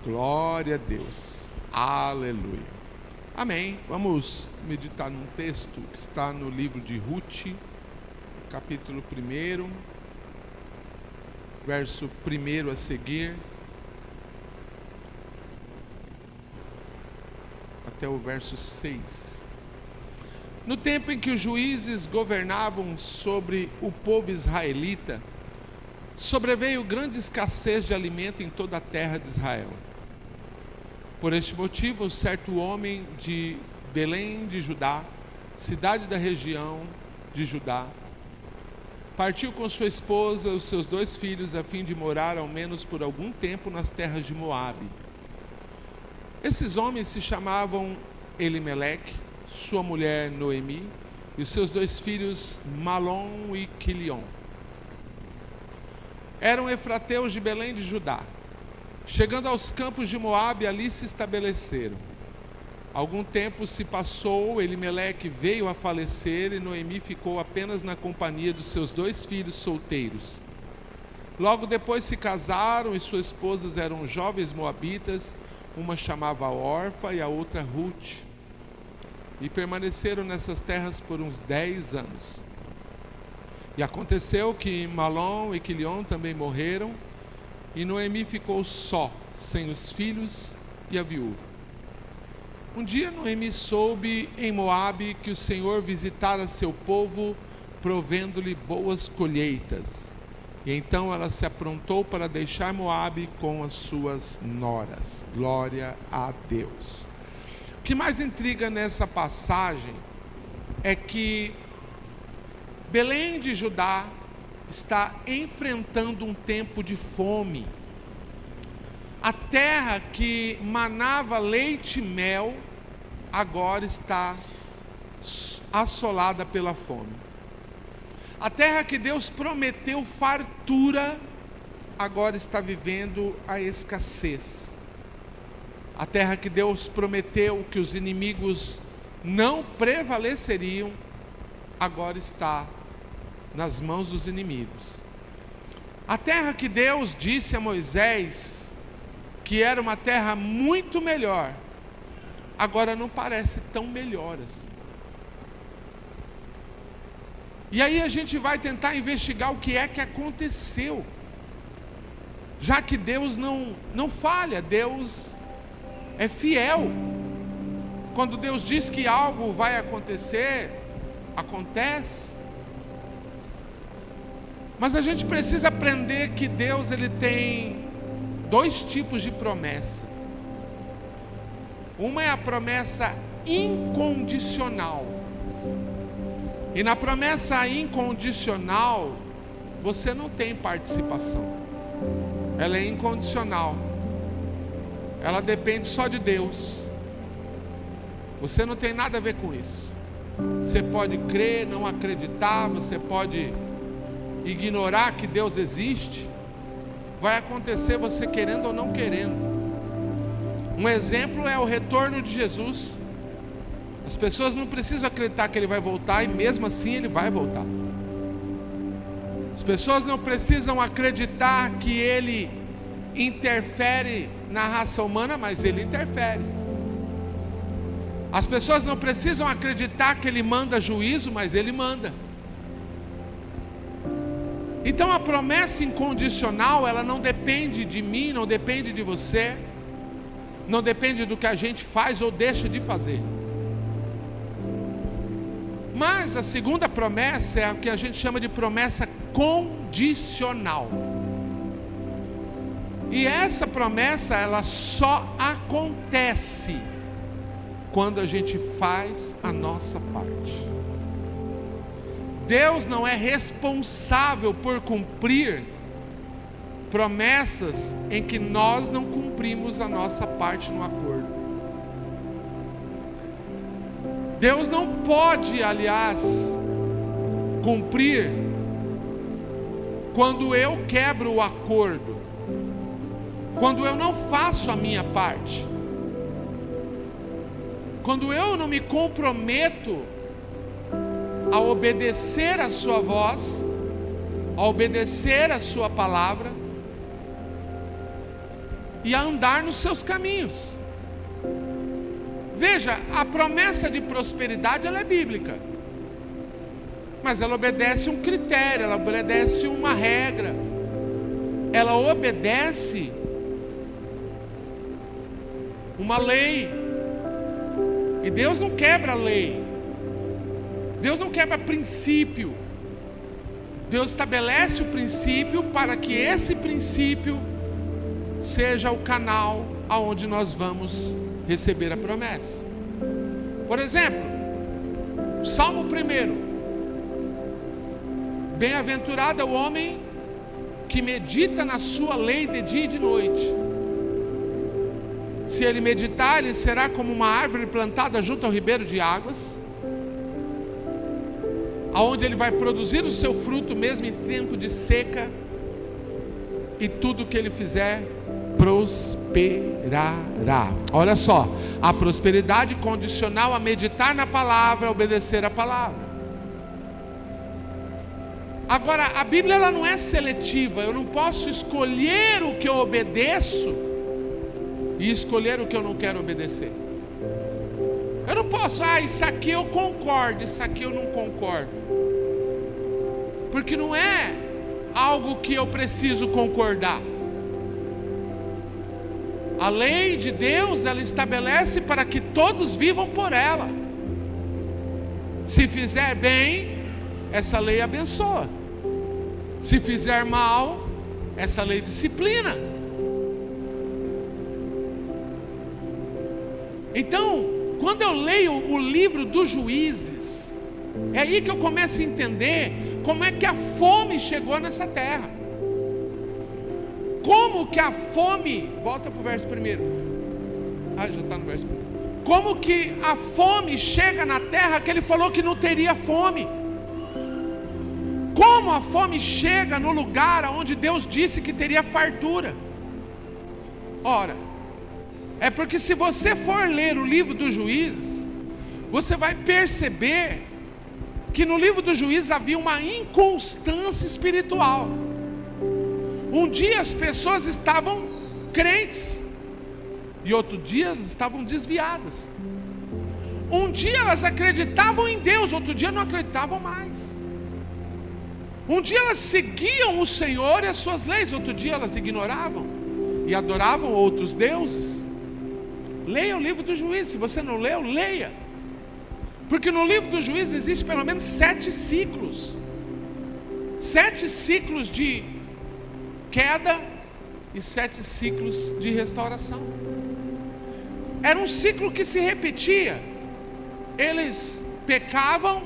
Glória a Deus. Aleluia. Amém. Vamos meditar num texto que está no livro de Ruth, capítulo 1, verso 1 a seguir, até o verso 6. No tempo em que os juízes governavam sobre o povo israelita, sobreveio grande escassez de alimento em toda a terra de Israel. Por este motivo, certo homem de Belém de Judá, cidade da região de Judá, partiu com sua esposa e os seus 2 filhos a fim de morar ao menos por algum tempo nas terras de Moabe. Esses homens se chamavam Elimeleque, sua mulher Noemi e os seus 2 filhos Malom e Quilion. Eram efrateus de Belém de Judá. Chegando aos campos de Moabe, ali se estabeleceram. Algum tempo se passou, Elimeleque veio a falecer e Noemi ficou apenas na companhia dos seus 2 filhos solteiros. Logo depois se casaram e suas esposas eram jovens moabitas, uma chamava Orfa e a outra Ruth. E permaneceram nessas terras por uns 10 anos. E aconteceu que Malom e Quilion também morreram, e Noemi ficou só, sem os filhos e a viúva. Um dia Noemi soube em Moabe que o Senhor visitara seu povo, provendo-lhe boas colheitas. E então ela se aprontou para deixar Moabe com as suas noras. Glória a Deus. O que mais intriga nessa passagem é que Belém de Judá está enfrentando um tempo de fome. A terra que manava leite e mel agora está assolada pela fome. A terra que Deus prometeu fartura agora está vivendo a escassez. A terra que Deus prometeu que os inimigos não prevaleceriam agora está nas mãos dos inimigos. A terra que Deus disse a Moisés que era uma terra muito melhor, agora não parece tão melhor assim. E aí a gente vai tentar investigar o que é que aconteceu, já que Deus não falha, Deus é fiel. Quando Deus diz que algo vai acontecer, acontece. Mas a gente precisa aprender que Deus ele tem 2 tipos de promessa. Uma é a promessa incondicional. E na promessa incondicional, você não tem participação. Ela é incondicional. Ela depende só de Deus. Você não tem nada a ver com isso. Você pode crer, não acreditar, você pode ignorar que Deus existe. Vai acontecer você querendo ou não querendo. Um exemplo é o retorno de Jesus. As pessoas não precisam acreditar que Ele vai voltar, e mesmo assim Ele vai voltar. As pessoas não precisam acreditar que Ele interfere na raça humana, mas Ele interfere. As pessoas não precisam acreditar que Ele manda juízo, mas Ele manda. Então a promessa incondicional, ela não depende de mim, não depende de você, não depende do que a gente faz ou deixa de fazer. Mas a segunda promessa é a que a gente chama de promessa condicional. E essa promessa, ela só acontece quando a gente faz a nossa parte. Deus não é responsável por cumprir promessas em que nós não cumprimos a nossa parte no acordo. Deus não pode, aliás, cumprir quando eu quebro o acordo, quando eu não faço a minha parte, quando eu não me comprometo a obedecer a sua voz, a obedecer a sua palavra. e a andar nos seus caminhos. Veja, a promessa de prosperidade ela é bíblica, mas ela obedece um critério, ela obedece uma regra, ela obedece uma lei. E Deus não quebra lei, Deus não quebra princípio. Deus estabelece o princípio para que esse princípio seja o canal aonde nós vamos receber a promessa. Por exemplo, Salmo 1: bem-aventurado é o homem que medita na sua lei de dia e de noite. Se ele meditar, ele será como uma árvore plantada junto ao ribeiro de águas, aonde ele vai produzir o seu fruto mesmo em tempo de seca, e tudo que ele fizer prosperará. Olha só, a prosperidade condicional a meditar na palavra, a obedecer a palavra. Agora, a Bíblia ela não é seletiva. Eu não posso escolher o que eu obedeço e escolher o que eu não quero obedecer. Eu não posso, isso aqui eu concordo, isso aqui eu não concordo. Porque não é algo que eu preciso concordar. A lei de Deus, ela estabelece para que todos vivam por ela. Se fizer bem, essa lei abençoa. Se fizer mal, essa lei disciplina. Então, quando eu leio o livro dos Juízes, é aí que eu começo a entender como é que a fome chegou nessa terra. Como que a fome, volta para o verso 1. Já está no verso 1. Como que a fome chega na terra que ele falou que não teria fome? Como a fome chega no lugar onde Deus disse que teria fartura? Ora, é porque se você for ler o livro dos Juízes, você vai perceber que no livro dos Juízes havia uma inconstância espiritual. Um dia as pessoas estavam crentes e outro dia elas estavam desviadas. Um dia elas acreditavam em Deus, outro dia não acreditavam mais. Um dia elas seguiam o Senhor e as suas leis, outro dia elas ignoravam e adoravam outros deuses. Leia o livro dos Juízes. Se você não leu, leia. Porque no livro dos Juízes existe pelo menos 7 ciclos. 7 ciclos de queda e 7 ciclos de restauração. Era um ciclo que se repetia. Eles pecavam,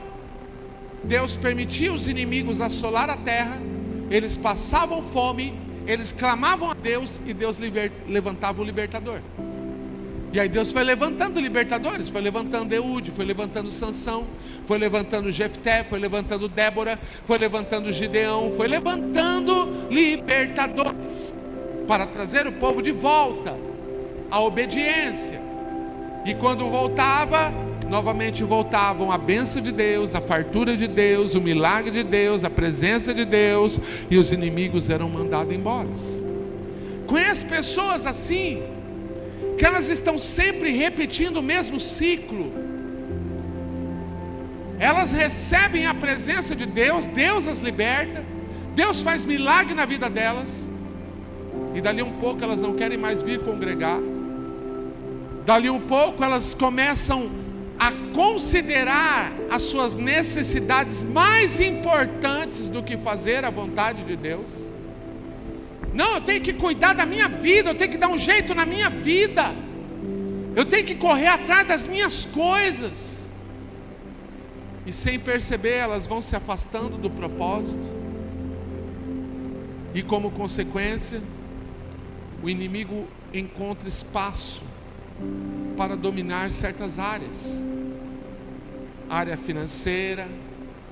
Deus permitia os inimigos assolar a terra, eles passavam fome, eles clamavam a Deus e Deus levantava o libertador. E aí Deus foi levantando libertadores, foi levantando Eude, foi levantando Sansão, foi levantando Jefté, foi levantando Débora, foi levantando Gideão, foi levantando libertadores para trazer o povo de volta à obediência. E quando voltava, novamente voltavam a bênção de Deus, a fartura de Deus, o milagre de Deus, a presença de Deus, e os inimigos eram mandados embora. Conhece pessoas assim, que elas estão sempre repetindo o mesmo ciclo. Elas recebem a presença de Deus, Deus as liberta, Deus faz milagre na vida delas, e dali um pouco elas não querem mais vir congregar. Dali um pouco elas começam a considerar as suas necessidades mais importantes do que fazer a vontade de Deus. Não, eu tenho que cuidar da minha vida, eu tenho que dar um jeito na minha vida, eu tenho que correr atrás das minhas coisas. E sem perceber, elas vão se afastando do propósito. E como consequência, o inimigo encontra espaço para dominar certas áreas. Área financeira,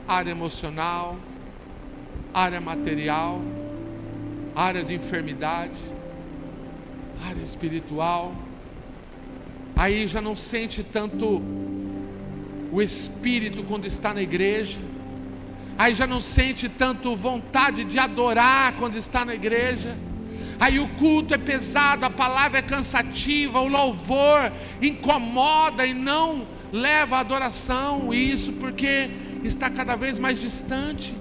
área emocional, área material, área de enfermidade, área espiritual. Aí já não sente tanto o Espírito quando está na igreja. Aí já não sente tanto vontade de adorar quando está na igreja. Aí o culto é pesado, a palavra é cansativa, o louvor incomoda e não leva à adoração. E isso porque está cada vez mais distante.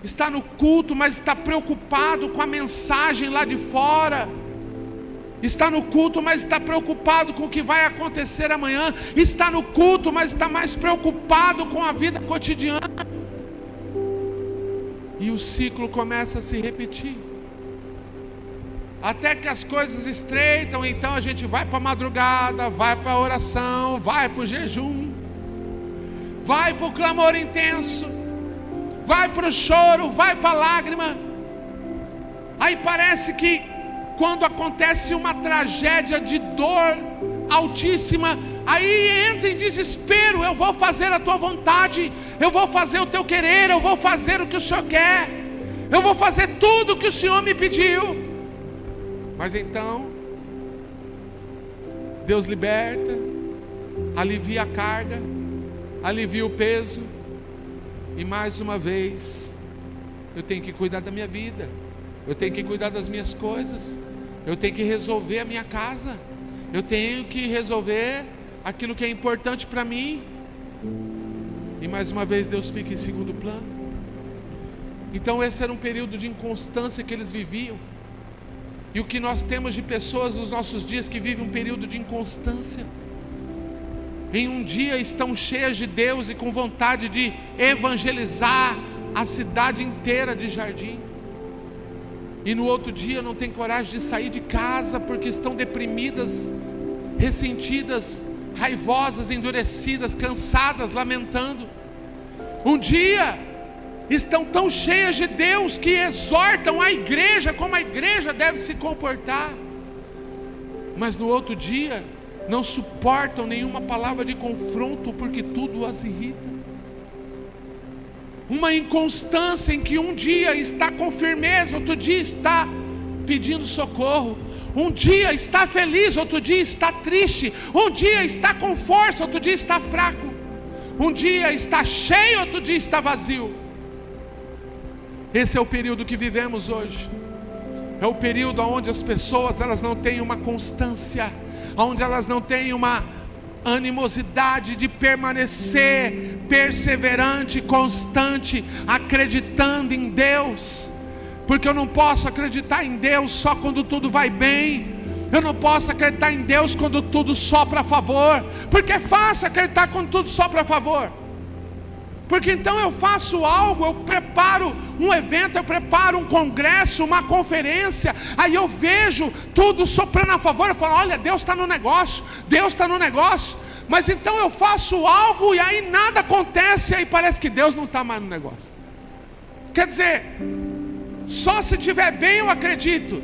Está no culto, mas está preocupado com a mensagem lá de fora. Está no culto, mas está preocupado com o que vai acontecer amanhã. Está no culto, mas está mais preocupado com a vida cotidiana. E o ciclo começa a se repetir. Até que as coisas estreitam, então a gente vai para a madrugada, vai para a oração, vai para o jejum, vai para o clamor intenso, vai para o choro, vai para a lágrima. Aí parece que quando acontece uma tragédia de dor altíssima, aí entra em desespero. Eu vou fazer a tua vontade, eu vou fazer o teu querer, eu vou fazer o que o Senhor quer, eu vou fazer tudo o que o Senhor me pediu. Mas então Deus liberta, alivia a carga, alivia o peso, e mais uma vez eu tenho que cuidar da minha vida, eu tenho que cuidar das minhas coisas, eu tenho que resolver a minha casa, eu tenho que resolver aquilo que é importante para mim. E mais uma vez Deus fica em segundo plano. Então esse era um período de inconstância que eles viviam. E o que nós temos de pessoas nos nossos dias que vivem um período de inconstância. Em um dia estão cheias de Deus e com vontade de evangelizar a cidade inteira de Jardim. E no outro dia não tem coragem de sair de casa porque estão deprimidas, ressentidas, raivosas, endurecidas, cansadas, lamentando. Um dia estão tão cheias de Deus que exortam a igreja como a igreja deve se comportar, mas no outro dia não suportam nenhuma palavra de confronto porque tudo as irrita. Uma inconstância em que um dia está com firmeza, outro dia está pedindo socorro, um dia está feliz, outro dia está triste, um dia está com força, outro dia está fraco, um dia está cheio, outro dia está vazio. Esse é o período que vivemos hoje. É o período onde as pessoas elas não têm uma constância, onde elas não têm uma animosidade de permanecer perseverante, constante, acreditando em Deus. Porque eu não posso acreditar em Deus só quando tudo vai bem. Eu não posso acreditar em Deus quando tudo sopra a favor, porque é fácil acreditar quando tudo sopra a favor. Porque então eu faço algo, eu preparo um evento, eu preparo um congresso, uma conferência, aí eu vejo tudo soprando a favor, eu falo, olha, Deus está no negócio, Deus está no negócio. Mas então eu faço algo e aí nada acontece, e aí parece que Deus não está mais no negócio. Quer dizer, só se estiver bem eu acredito,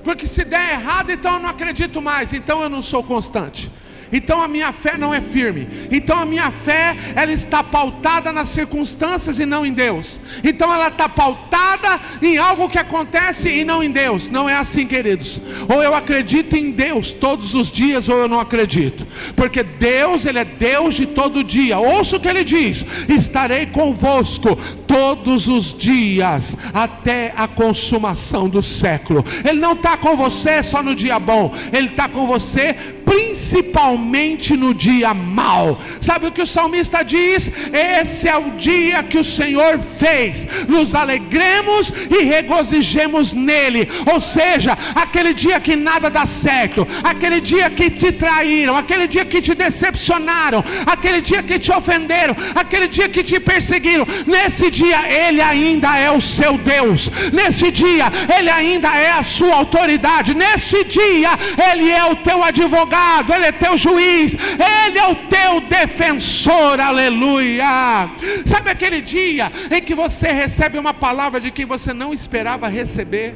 porque se der errado então eu não acredito mais, então eu não sou constante. Então a minha fé não é firme. Então a minha fé, ela está pautada nas circunstâncias e não em Deus. Então ela está pautada em algo que acontece e não em Deus. Não é assim, queridos. Ou eu acredito em Deus todos os dias, ou eu não acredito. Porque Deus, Ele é Deus de todo dia. Ouça o que Ele diz: estarei convosco todos os dias, até a consumação do século. Ele não está com você só no dia bom, Ele está com você principalmente no dia mau. Sabe o que o salmista diz? Esse é o dia que o Senhor fez, nos alegremos e regozijemos nele. Ou seja, aquele dia que nada dá certo, aquele dia que te traíram, aquele dia que te decepcionaram, aquele dia que te ofenderam, aquele dia que te perseguiram, nesse dia Ele ainda é o seu Deus, nesse dia Ele ainda é a sua autoridade, nesse dia Ele é o teu advogado, Ele é teu juiz, Ele é o teu defensor, aleluia. Sabe aquele dia em que você recebe uma palavra de quem você não esperava receber,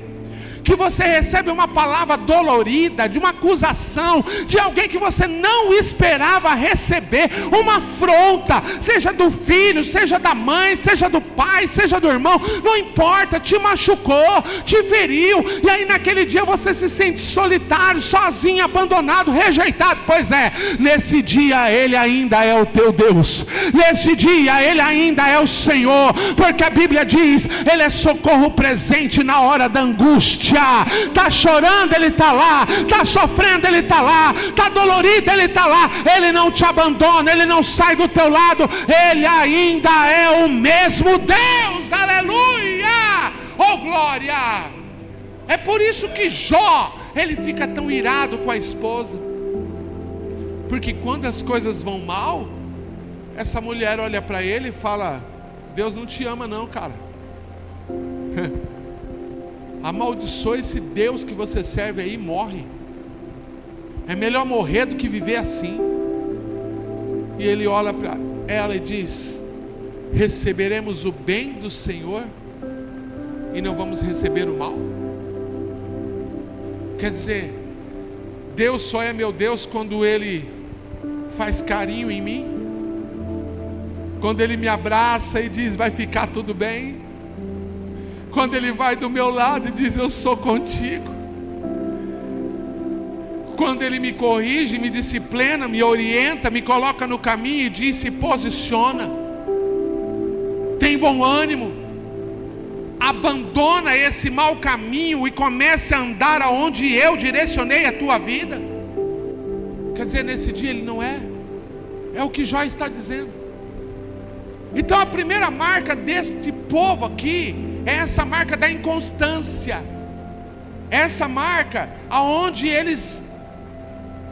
que você recebe uma palavra dolorida, de uma acusação, de alguém que você não esperava receber, uma afronta, seja do filho, seja da mãe, seja do pai, seja do irmão, não importa, te machucou, te feriu, e aí naquele dia você se sente solitário, sozinho, abandonado, rejeitado. Pois é, nesse dia Ele ainda é o teu Deus, nesse dia Ele ainda é o Senhor, porque a Bíblia diz, Ele é socorro presente na hora da angústia. Está chorando, Ele está lá, está sofrendo, Ele está lá, está dolorido, Ele está lá. Ele não te abandona, Ele não sai do teu lado, Ele ainda é o mesmo Deus. Aleluia, oh glória. É por isso que Jó, ele fica tão irado com a esposa, porque quando as coisas vão mal, essa mulher olha para ele e fala: Deus não te ama não, cara. Amaldiçoa esse Deus que você serve aí e morre. É melhor morrer do que viver assim. E ele olha para ela e diz: receberemos o bem do Senhor e não vamos receber o mal? Quer dizer, Deus só é meu Deus quando Ele faz carinho em mim, quando Ele me abraça e diz: vai ficar tudo bem, quando Ele vai do meu lado e diz: eu sou contigo, quando Ele me corrige, me disciplina, me orienta, me coloca no caminho e diz: se posiciona, tem bom ânimo, abandona esse mau caminho e comece a andar aonde eu direcionei a tua vida. Quer dizer, nesse dia ele não é o que Jó está dizendo. Então a primeira marca deste povo aqui é essa marca da inconstância, essa marca aonde eles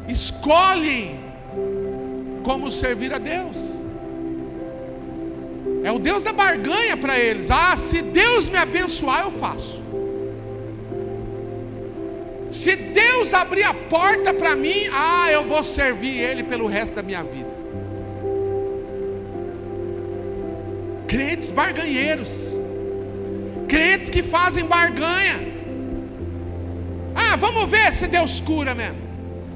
escolhem como servir a Deus. É o Deus da barganha para eles. Se Deus me abençoar, eu faço. Se Deus abrir a porta para mim, eu vou servir Ele pelo resto da minha vida. Crentes barganheiros, crentes que fazem barganha. Vamos ver se Deus cura mesmo.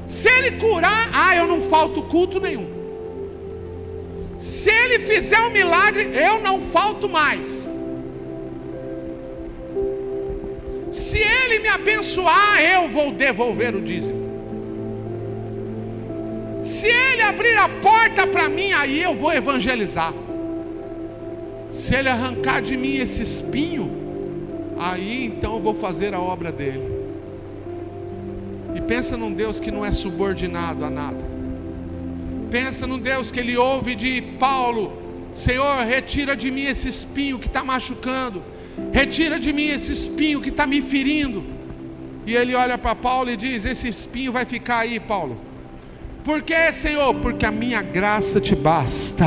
Se Ele curar, eu não falto culto nenhum. Se Ele fizer um milagre, eu não falto mais. Se Ele me abençoar, eu vou devolver o dízimo. Se Ele abrir a porta para mim, aí eu vou evangelizar. Se Ele arrancar de mim esse espinho, aí então eu vou fazer a obra dEle. E pensa num Deus que não é subordinado a nada. Pensa num Deus que ele ouve de Paulo: Senhor, retira de mim esse espinho que está machucando, retira de mim esse espinho que está me ferindo. E ele olha para Paulo e diz: esse espinho vai ficar aí, Paulo. Por quê, Senhor? Porque a minha graça te basta.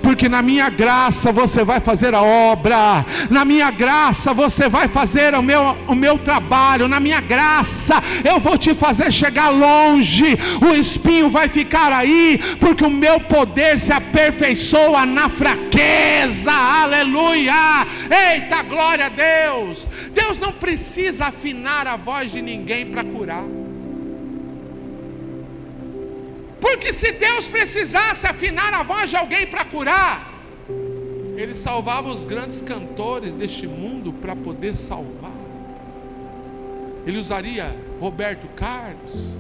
Porque na minha graça você vai fazer a obra, na minha graça você vai fazer o meu trabalho, na minha graça eu vou te fazer chegar longe. O espinho vai ficar aí, porque o meu poder se aperfeiçoa na fraqueza. Aleluia, eita, glória a Deus. Deus não precisa afinar a voz de ninguém para curar. Porque se Deus precisasse afinar a voz de alguém para curar, Ele salvava os grandes cantores deste mundo para poder salvar. Ele usaria Roberto Carlos,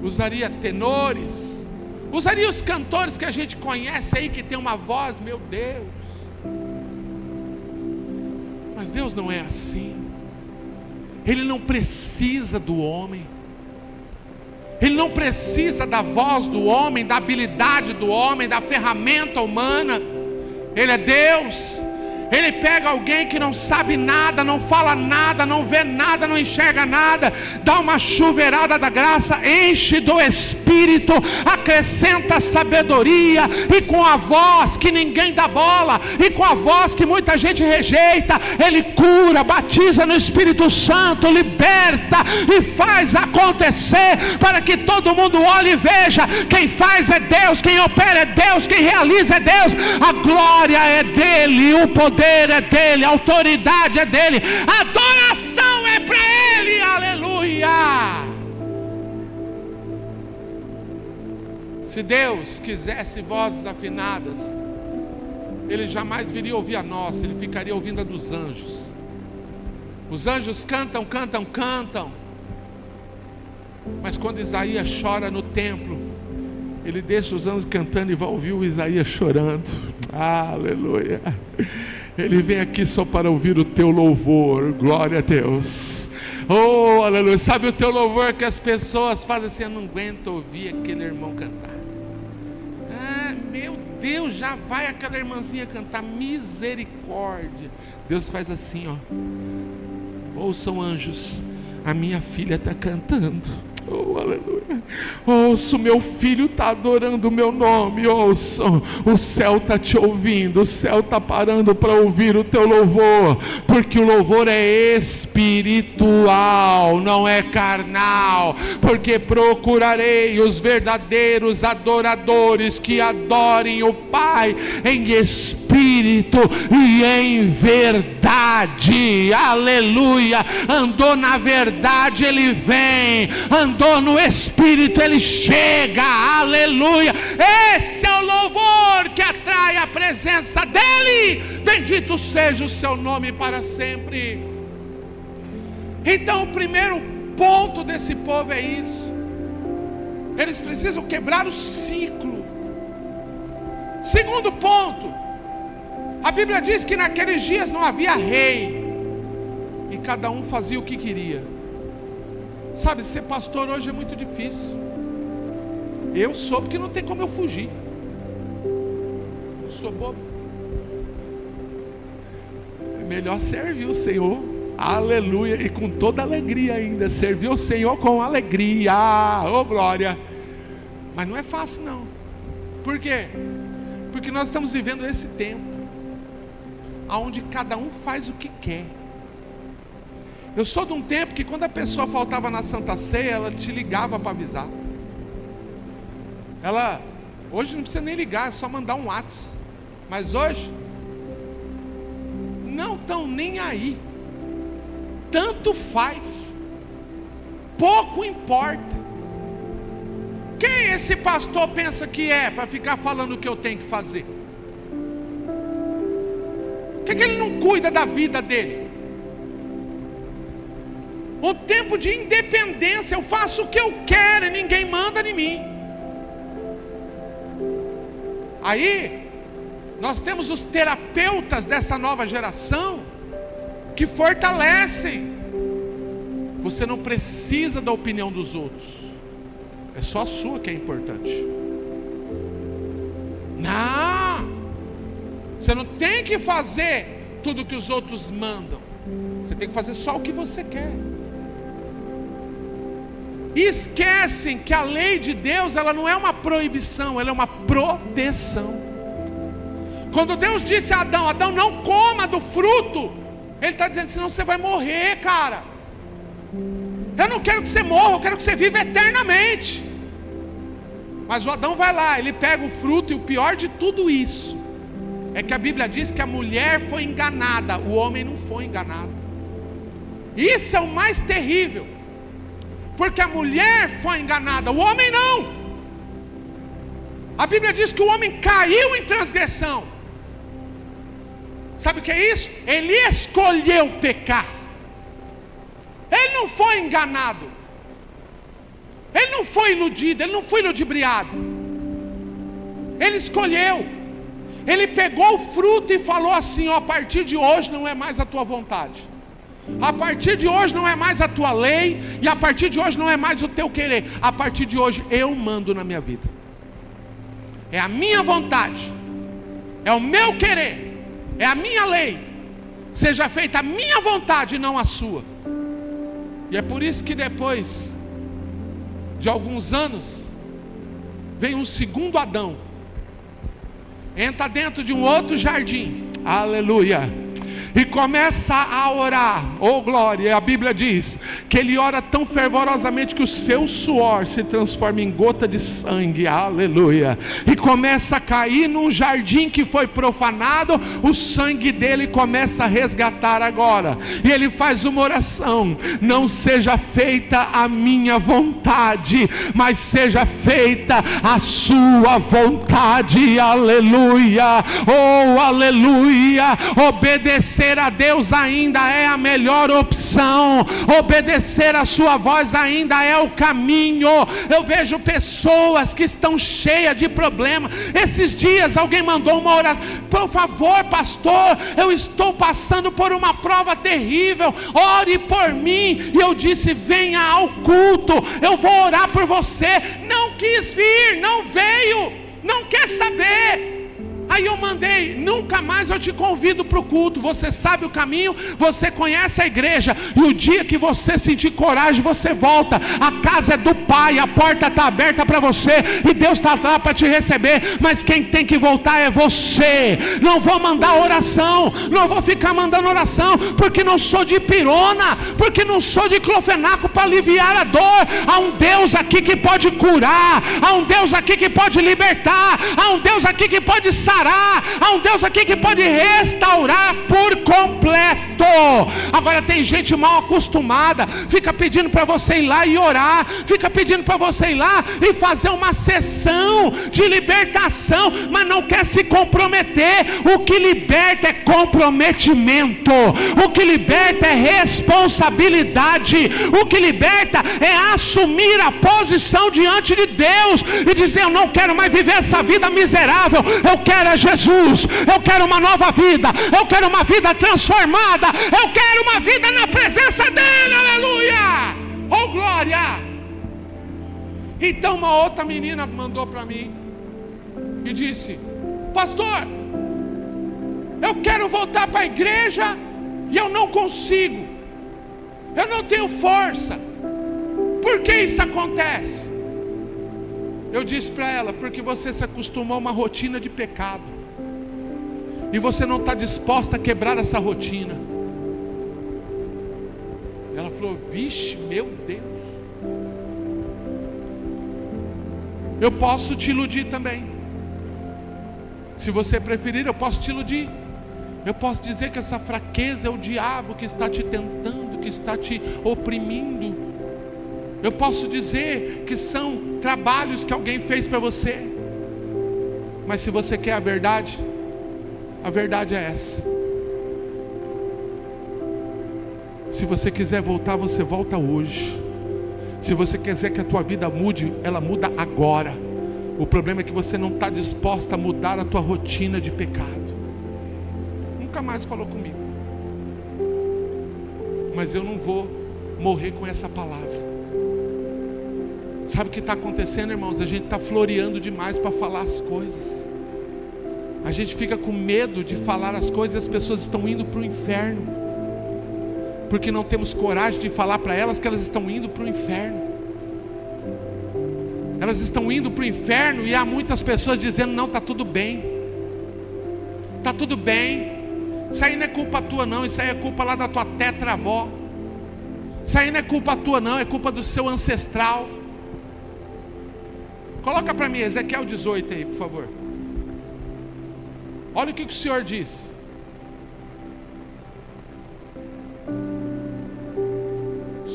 usaria tenores, usaria os cantores que a gente conhece aí, que tem uma voz, meu Deus. Mas Deus não é assim. Ele não precisa do homem. Ele não precisa da voz do homem, da habilidade do homem, da ferramenta humana. Ele é Deus. Ele pega alguém que não sabe nada, não fala nada, não vê nada, não enxerga nada, dá uma chuveirada da graça, enche do Espírito, acrescenta sabedoria, e com a voz que ninguém dá bola, e com a voz que muita gente rejeita, Ele cura, batiza no Espírito Santo, liberta e faz acontecer, para que todo mundo olhe e veja: quem faz é Deus, quem opera é Deus, quem realiza é Deus, a glória é dEle, o poder é dEle, a autoridade é dEle, a adoração Se Deus quisesse vozes afinadas, Ele jamais viria ouvir a nossa, Ele ficaria ouvindo a dos anjos. Os anjos cantam, cantam, cantam. Mas quando Isaías chora no templo, ele deixa os anjos cantando e vai ouvir o Isaías chorando. Aleluia. Ele vem aqui só para ouvir o teu louvor. Glória a Deus. Oh, aleluia. Sabe o teu louvor que as pessoas fazem assim: eu não aguento ouvir aquele irmão cantar. Ah, meu Deus, já vai aquela irmãzinha cantar. Misericórdia. Deus faz assim, ó. Ouçam, anjos, a minha filha está cantando. Oh, aleluia. Ouça, o meu filho está adorando o meu nome. Ouçam, o céu está te ouvindo. O céu está parando para ouvir o teu louvor, porque o louvor é espiritual, não é carnal. Porque procurarei os verdadeiros adoradores que adorem o Pai em espírito e em verdade. Aleluia. Andou na verdade, Ele vem. Andou no Espírito, Ele chega. Aleluia. Esse é o louvor que atrai a presença dEle. Bendito seja o seu nome para sempre. Então o primeiro ponto desse povo é isso: eles precisam quebrar o ciclo. Segundo ponto, a Bíblia diz que naqueles dias não havia rei, e cada um fazia o que queria. Sabe, ser pastor hoje é muito difícil. Eu soube que não tem como eu fugir. Eu sou bobo. É melhor servir o Senhor, aleluia, e com toda alegria ainda. Servir o Senhor com alegria, oh glória. Mas não é fácil não. Por quê? Porque nós estamos vivendo esse tempo onde cada um faz o que quer. Eu sou de um tempo que quando a pessoa faltava na Santa Ceia, ela te ligava para avisar. Hoje não precisa nem ligar, é só mandar um WhatsApp. Mas hoje, não estão nem aí. Tanto faz. Pouco importa. Quem esse pastor pensa que é para ficar falando o que eu tenho que fazer? Por que ele não cuida da vida dele? Um tempo de independência, eu faço o que eu quero e ninguém manda em mim. Aí, nós temos os terapeutas dessa nova geração que fortalecem. Você não precisa da opinião dos outros, é só a sua que é importante. Não, você não tem que fazer tudo o que os outros mandam. Você tem que fazer só o que você quer. E esquecem que a lei de Deus, ela não é uma proibição, ela é uma proteção. Quando Deus disse a Adão: Adão, não coma do fruto, Ele está dizendo: senão você vai morrer, cara. Eu não quero que você morra, eu quero que você viva eternamente. Mas o Adão vai lá, ele pega o fruto, e o pior de tudo isso é que a Bíblia diz que a mulher foi enganada, o homem não foi enganado. Isso é o mais terrível, porque a mulher foi enganada, o homem não. A Bíblia diz que o homem caiu em transgressão. Sabe o que é isso? Ele escolheu pecar. Ele não foi enganado, ele não foi iludido, ele não foi ludibriado. Ele escolheu. Ele pegou o fruto e falou assim: ó, a partir de hoje não é mais a tua vontade, a partir de hoje não é mais a tua lei, e a partir de hoje não é mais o teu querer. A partir de hoje eu mando na minha vida. É a minha vontade, é o meu querer, é a minha lei. Seja feita a minha vontade e não a sua. E é por isso que depois de alguns anos vem um segundo Adão, entra dentro de um outro jardim, aleluia, e começa a orar. Oh glória, a Bíblia diz que ele ora tão fervorosamente que o seu suor se transforma em gota de sangue, aleluia, e começa a cair num jardim que foi profanado, o sangue dele começa a resgatar agora, e ele faz uma oração: não seja feita a minha vontade, mas seja feita a sua vontade, aleluia, oh aleluia. Obedecer a Deus ainda é a melhor opção, obedecer a sua voz ainda é o caminho. Eu vejo pessoas que estão cheias de problemas. Esses dias alguém mandou uma oração: por favor pastor, eu estou passando por uma prova terrível, ore por mim. E eu disse: venha ao culto, eu vou orar por você. Não quis vir, não veio, não quer saber. Aí eu mandei: nunca mais eu te convido para o culto, você sabe o caminho, você conhece a igreja, e o dia que você sentir coragem, você volta. A casa é do Pai, a porta está aberta para você, e Deus está lá para te receber, mas quem tem que voltar é você. Não vou mandar oração, não vou ficar mandando oração, porque não sou de pirona, porque não sou de clofenaco para aliviar a dor. Há um Deus aqui que pode curar, há um Deus aqui que pode libertar, há um Deus aqui que pode sarar, há um Deus aqui que pode restaurar por completo. Agora tem gente mal acostumada, fica pedindo para você ir lá e orar, fica pedindo para você ir lá e fazer uma sessão de libertação, mas não quer se comprometer. O que liberta é comprometimento, o que liberta é responsabilidade, o que liberta é assumir a posição diante de Deus e dizer: eu não quero mais viver essa vida miserável, eu quero é Jesus, eu quero uma nova vida, eu quero uma vida transformada, eu quero uma vida na presença dele, aleluia, oh glória. Então uma outra menina mandou para mim e disse: pastor, eu quero voltar para a igreja e eu não consigo, eu não tenho força. Por que isso acontece? Eu disse para ela: porque você se acostumou a uma rotina de pecado, e você não está disposta a quebrar essa rotina. Ela falou: vixe, meu Deus. Eu posso te iludir também. Se você preferir, eu posso te iludir. Eu posso dizer que essa fraqueza é o diabo que está te tentando, que está te oprimindo. Eu posso dizer que são trabalhos que alguém fez para você. Mas se você quer a verdade é essa. Se você quiser voltar, você volta hoje. Se você quiser que a tua vida mude, ela muda agora. O problema é que você não está disposta a mudar a tua rotina de pecado. Nunca mais falou comigo, mas eu não vou morrer com essa palavra. Sabe o que está acontecendo, irmãos? A gente está floreando demais para falar as coisas. A gente fica com medo de falar as coisas e as pessoas estão indo para o inferno, porque não temos coragem de falar para elas que elas estão indo para o inferno. Elas estão indo para o inferno, e há muitas pessoas dizendo: não, está tudo bem, está tudo bem, isso aí não é culpa tua não, isso aí é culpa lá da tua tetravó, isso aí não é culpa tua não, é culpa do seu ancestral. Coloca para mim Ezequiel 18 aí, por favor. Olha o que o Senhor diz.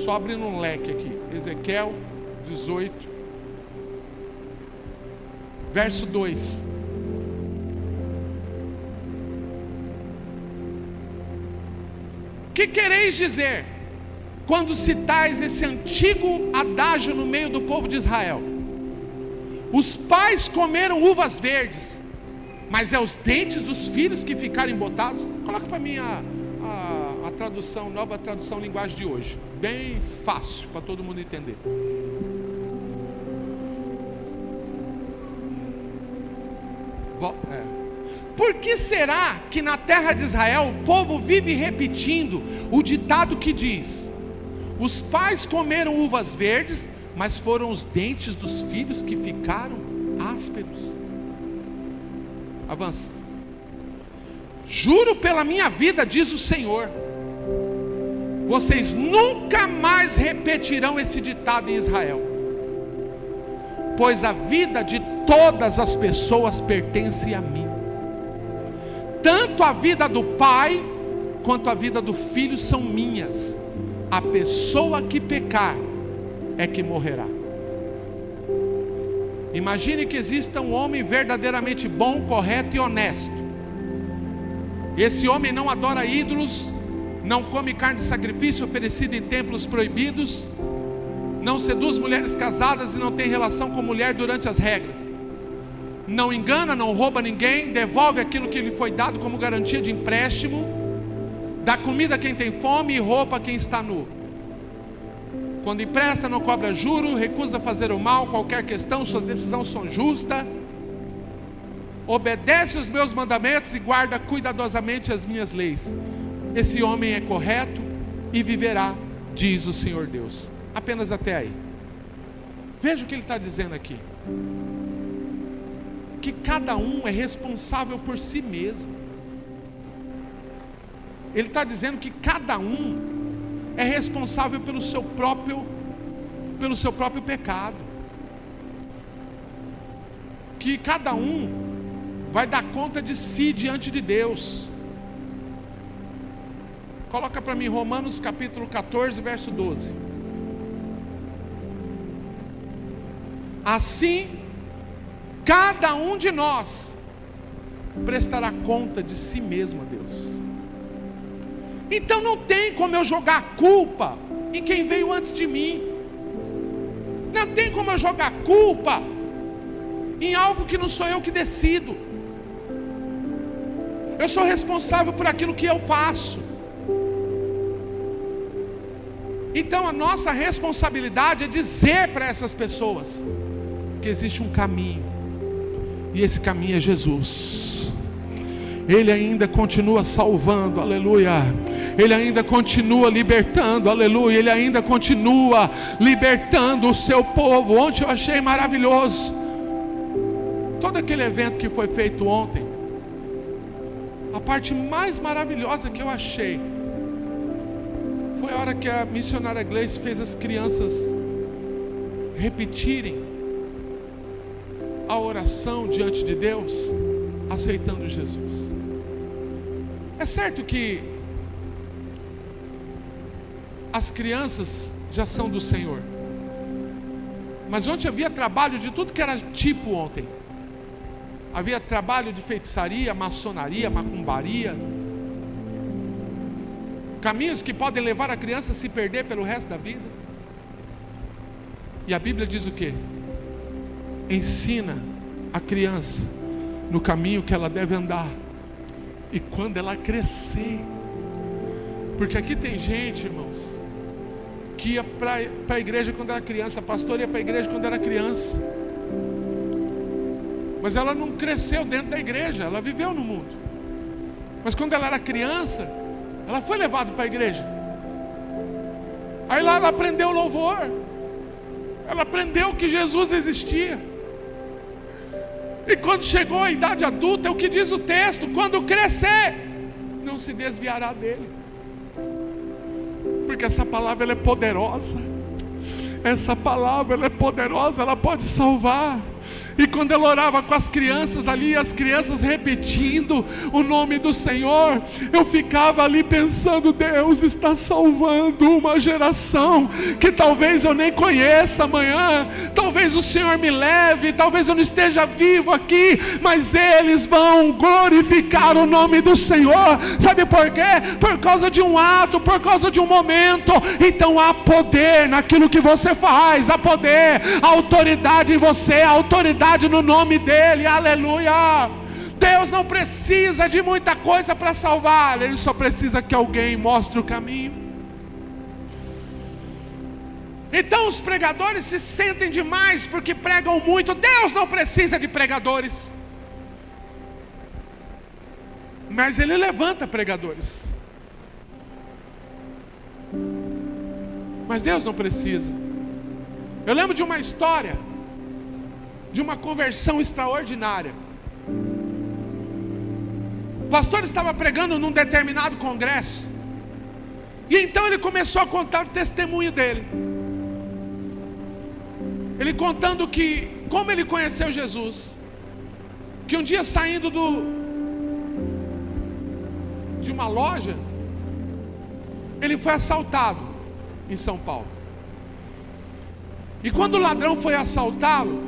Só abrindo um leque aqui. Ezequiel 18, verso 2. Que quereis dizer quando citais esse antigo adágio no meio do povo de Israel? Os pais comeram uvas verdes, mas é os dentes dos filhos que ficaram embotados. Coloca para mim a tradução, nova tradução linguagem de hoje, bem fácil para todo mundo entender. Por que será que na terra de Israel o povo vive repetindo o ditado que diz: os pais comeram uvas verdes, mas foram os dentes dos filhos que ficaram ásperos? Avança. Juro pela minha vida, diz o Senhor, vocês nunca mais repetirão esse ditado em Israel, pois a vida de todas as pessoas pertence a mim. Tanto a vida do pai quanto a vida do filho são minhas. A pessoa que pecar é que morrerá. Imagine que exista um homem verdadeiramente bom, correto e honesto. Esse homem não adora ídolos, não come carne de sacrifício oferecida em templos proibidos, não seduz mulheres casadas e não tem relação com mulher durante as regras, não engana, não rouba ninguém, devolve aquilo que lhe foi dado como garantia de empréstimo, dá comida a quem tem fome e roupa a quem está nu. Quando empresta não cobra juro, recusa fazer o mal, qualquer questão, suas decisões são justas, obedece os meus mandamentos e guarda cuidadosamente as minhas leis. Esse homem é correto e viverá, diz o Senhor Deus. Apenas até aí. Veja o que ele está dizendo aqui. Que cada um é responsável por si mesmo. Ele está dizendo que cada um é responsável pelo seu próprio pecado. Que cada um vai dar conta de si diante de Deus. Coloca para mim Romanos capítulo 14, verso 12. Assim, cada um de nós prestará conta de si mesmo a Deus. Então não tem como eu jogar a culpa em quem veio antes de mim. Não tem como eu jogar a culpa em algo que não sou eu que decido. Eu sou responsável por aquilo que eu faço. Então a nossa responsabilidade é dizer para essas pessoas que existe um caminho, e esse caminho é Jesus. Ele ainda continua salvando, aleluia. Ele ainda continua libertando, aleluia. Ele ainda continua libertando o seu povo. Ontem eu achei maravilhoso todo aquele evento que foi feito ontem. A parte mais maravilhosa que eu achei foi a hora que a missionária Gleice fez as crianças repetirem a oração diante de Deus, aceitando Jesus. É certo que as crianças já são do Senhor, mas ontem havia trabalho de tudo que era tipo ontem. Havia trabalho de feitiçaria, maçonaria, macumbaria, caminhos que podem levar a criança a se perder pelo resto da vida. E a Bíblia diz o quê? Ensina a criança no caminho que ela deve andar, e quando ela crescer, porque aqui tem gente, irmãos, que ia para a igreja quando era criança, pastor ia para a igreja quando era criança, mas ela não cresceu dentro da igreja, ela viveu no mundo, mas quando ela era criança, ela foi levada para a igreja. Aí lá ela aprendeu louvor, ela aprendeu que Jesus existia. E quando chegou a idade adulta, é o que diz o texto: quando crescer, não se desviará dele. Porque essa palavra ela é poderosa. Essa palavra ela é poderosa, ela pode salvar. E quando ela orava com as crianças ali, as crianças repetindo o nome do Senhor, eu ficava ali pensando: Deus está salvando uma geração que talvez eu nem conheça amanhã, talvez o Senhor me leve, talvez eu não esteja vivo aqui, mas eles vão glorificar o nome do Senhor. Sabe por quê? Por causa de um ato, por causa de um momento. Então há poder naquilo que você faz, há poder, há autoridade em você, há autoridade no nome dele, aleluia. Deus não precisa de muita coisa para salvar, ele só precisa que alguém mostre o caminho. Então os pregadores se sentem demais porque pregam muito. Deus não precisa de pregadores, mas ele levanta pregadores. Mas Deus não precisa. Eu lembro de uma história de uma conversão extraordinária. pastor estava pregando num determinado congresso, e então ele começou a contar o testemunho dele. Ele contando que, como ele conheceu Jesus, que um dia saindo de uma loja, ele foi assaltado em São Paulo. E quando o ladrão foi assaltá-lo,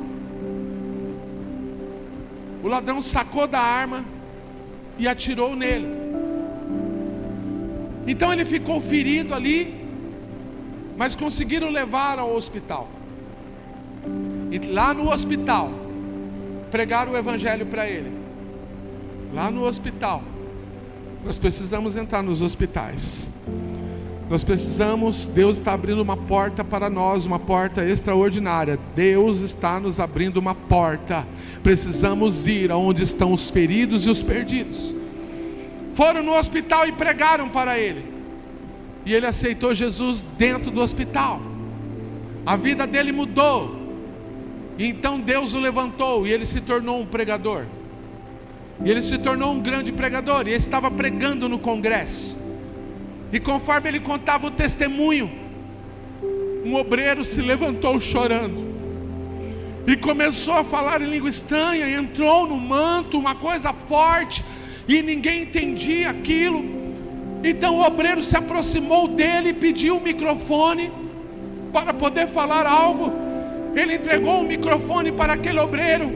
o ladrão sacou da arma e atirou nele. Então ele ficou ferido ali, mas conseguiram levar ao hospital. E lá no hospital pregaram o evangelho para ele. Lá no hospital. Nós precisamos entrar nos hospitais. Nós precisamos, Deus está abrindo uma porta para nós, uma porta extraordinária. Deus está nos abrindo uma porta. Precisamos ir aonde estão os feridos e os perdidos. Foram no hospital e pregaram para ele. E ele aceitou Jesus dentro do hospital. A vida dele mudou. E então Deus o levantou e ele se tornou um pregador. E ele se tornou um grande pregador. E ele estava pregando no congresso. E conforme ele contava o testemunho, um obreiro se levantou chorando e começou a falar em língua estranha, e entrou no manto, uma coisa forte, e ninguém entendia aquilo. Então o obreiro se aproximou dele e pediu o microfone para poder falar algo. Ele entregou o microfone para aquele obreiro,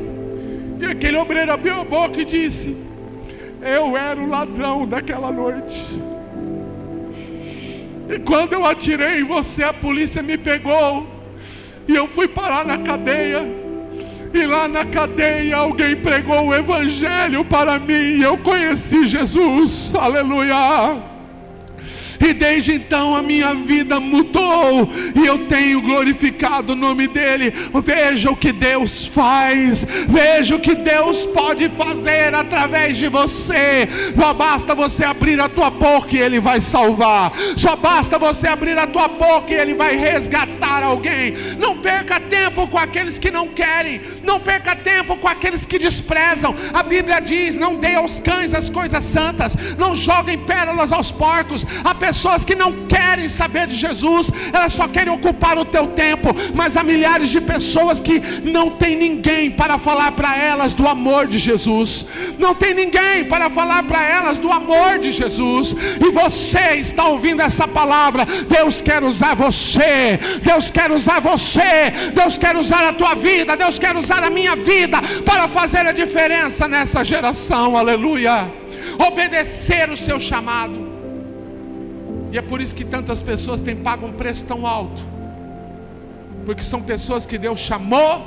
e aquele obreiro abriu a boca e disse: eu era o ladrão daquela noite, e quando eu atirei em você, a polícia me pegou, e eu fui parar na cadeia. E lá na cadeia alguém pregou o evangelho para mim, e eu conheci Jesus. Aleluia! E desde então a minha vida mudou, e eu tenho glorificado o nome dele. Veja o que Deus faz, veja o que Deus pode fazer através de você. Só basta você abrir a tua boca e ele vai salvar. Só basta você abrir a tua boca e ele vai resgatar alguém. Não perca tempo com aqueles que não querem, não perca tempo com aqueles que desprezam. A Bíblia diz: não dê aos cães as coisas santas, não joguem pérolas aos porcos. Pessoas que não querem saber de Jesus, elas só querem ocupar o teu tempo. Mas há milhares de pessoas que não tem ninguém para falar para elas do amor de Jesus. Não tem ninguém para falar para elas do amor de Jesus. E você está ouvindo essa palavra. Deus quer usar você, Deus quer usar você, Deus quer usar a tua vida, Deus quer usar a minha vida para fazer a diferença nessa geração. Aleluia! Obedecer o seu chamado. E é por isso que tantas pessoas têm pago um preço tão alto, porque são pessoas que Deus chamou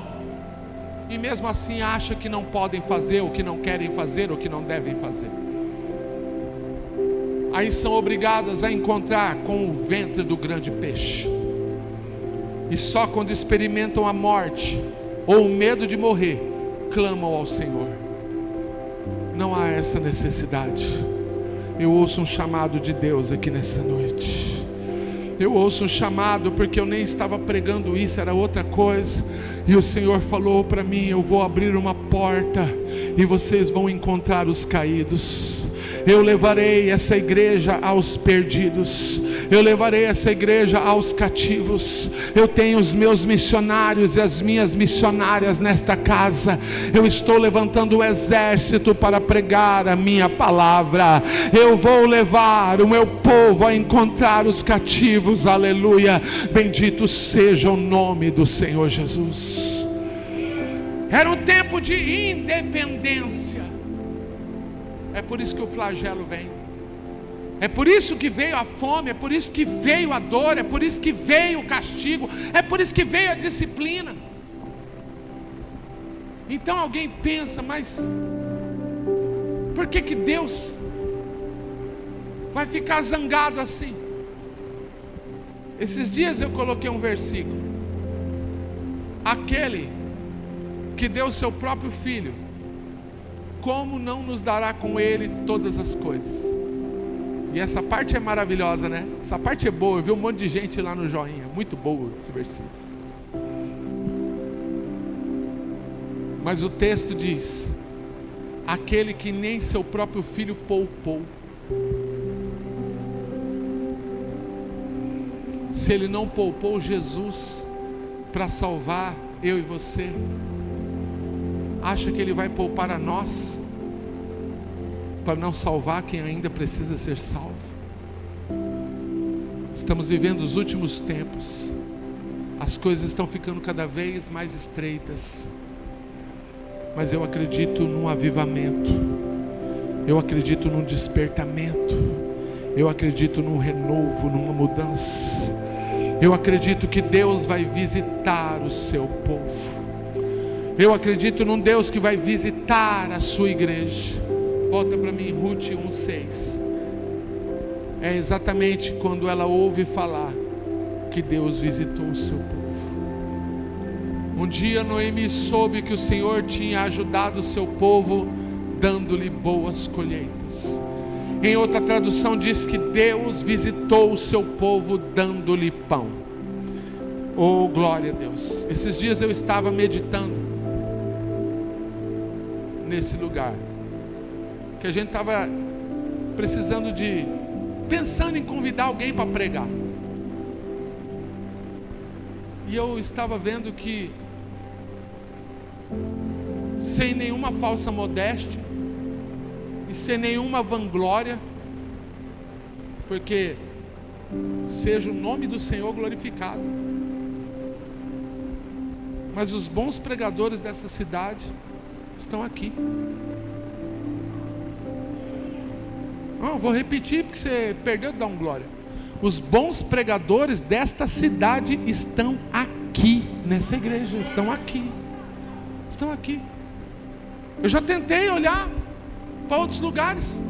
e mesmo assim acham que não podem fazer, ou que não querem fazer, ou que não devem fazer. Aí são obrigadas a encontrar com o ventre do grande peixe, e só quando experimentam a morte ou o medo de morrer, clamam ao Senhor. Não há essa necessidade. Eu ouço um chamado de Deus aqui nessa noite. Eu ouço um chamado, porque eu nem estava pregando isso, era outra coisa. E o Senhor falou para mim: eu vou abrir uma porta e vocês vão encontrar os caídos. Eu levarei essa igreja aos perdidos. Eu levarei essa igreja aos cativos. Eu tenho os meus missionários e as minhas missionárias nesta casa. Eu estou levantando o exército para pregar a minha palavra. Eu vou levar o meu povo a encontrar os cativos. Aleluia! Bendito seja o nome do Senhor Jesus. Era um tempo de independência. É por isso que o flagelo vem. É por isso que veio a fome, é por isso que veio a dor, é por isso que veio o castigo, é por isso que veio a disciplina. Então alguém pensa: mas por que Deus vai ficar zangado assim? Esses dias eu coloquei um versículo: aquele que deu o seu próprio filho, como não nos dará com ele todas as coisas? E essa parte é maravilhosa, né? Essa parte é boa. Eu vi um monte de gente lá no joinha. Muito boa esse versículo. Mas o texto diz aquele que nem seu próprio filho poupou. Se ele não poupou Jesus para salvar eu e você, acha que ele vai poupar a nós para não salvar quem ainda precisa ser salvo? Estamos vivendo os últimos tempos. As coisas estão ficando cada vez mais estreitas. Mas eu acredito num avivamento. Eu acredito num despertamento. Eu acredito num renovo, numa mudança. Eu acredito que Deus vai visitar o seu povo. Eu acredito num Deus que vai visitar a sua igreja. Volta para mim, Ruth 1:6. É exatamente quando ela ouve falar que Deus visitou o seu povo. Um dia Noemi soube que o Senhor tinha ajudado o seu povo, dando-lhe boas colheitas. Em outra tradução diz que Deus visitou o seu povo dando-lhe pão. Oh, glória a Deus. Esses dias eu estava meditando nesse lugar, que a gente estava precisando pensando em convidar alguém para pregar. E eu estava vendo que, sem nenhuma falsa modéstia e sem nenhuma vanglória, porque seja o nome do Senhor glorificado, mas os bons pregadores dessa cidade estão aqui. Não, vou repetir porque você perdeu de dar um glória. Os bons pregadores desta cidade estão aqui, nessa igreja, estão aqui. Estão aqui. Eu já tentei olhar para outros lugares.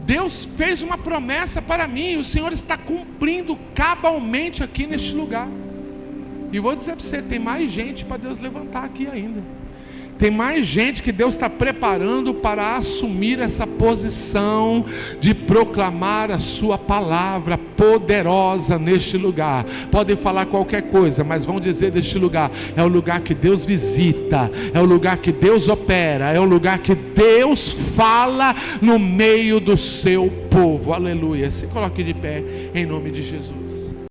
Deus fez uma promessa para mim, e o Senhor está cumprindo cabalmente aqui neste lugar. E vou dizer para você, tem mais gente para Deus levantar aqui ainda. Tem mais gente que Deus está preparando para assumir essa posição de proclamar a sua palavra poderosa neste lugar. Podem falar qualquer coisa, mas vão dizer deste lugar: é o lugar que Deus visita, é o lugar que Deus opera, é o lugar que Deus fala no meio do seu povo. Aleluia. Se coloque de pé em nome de Jesus.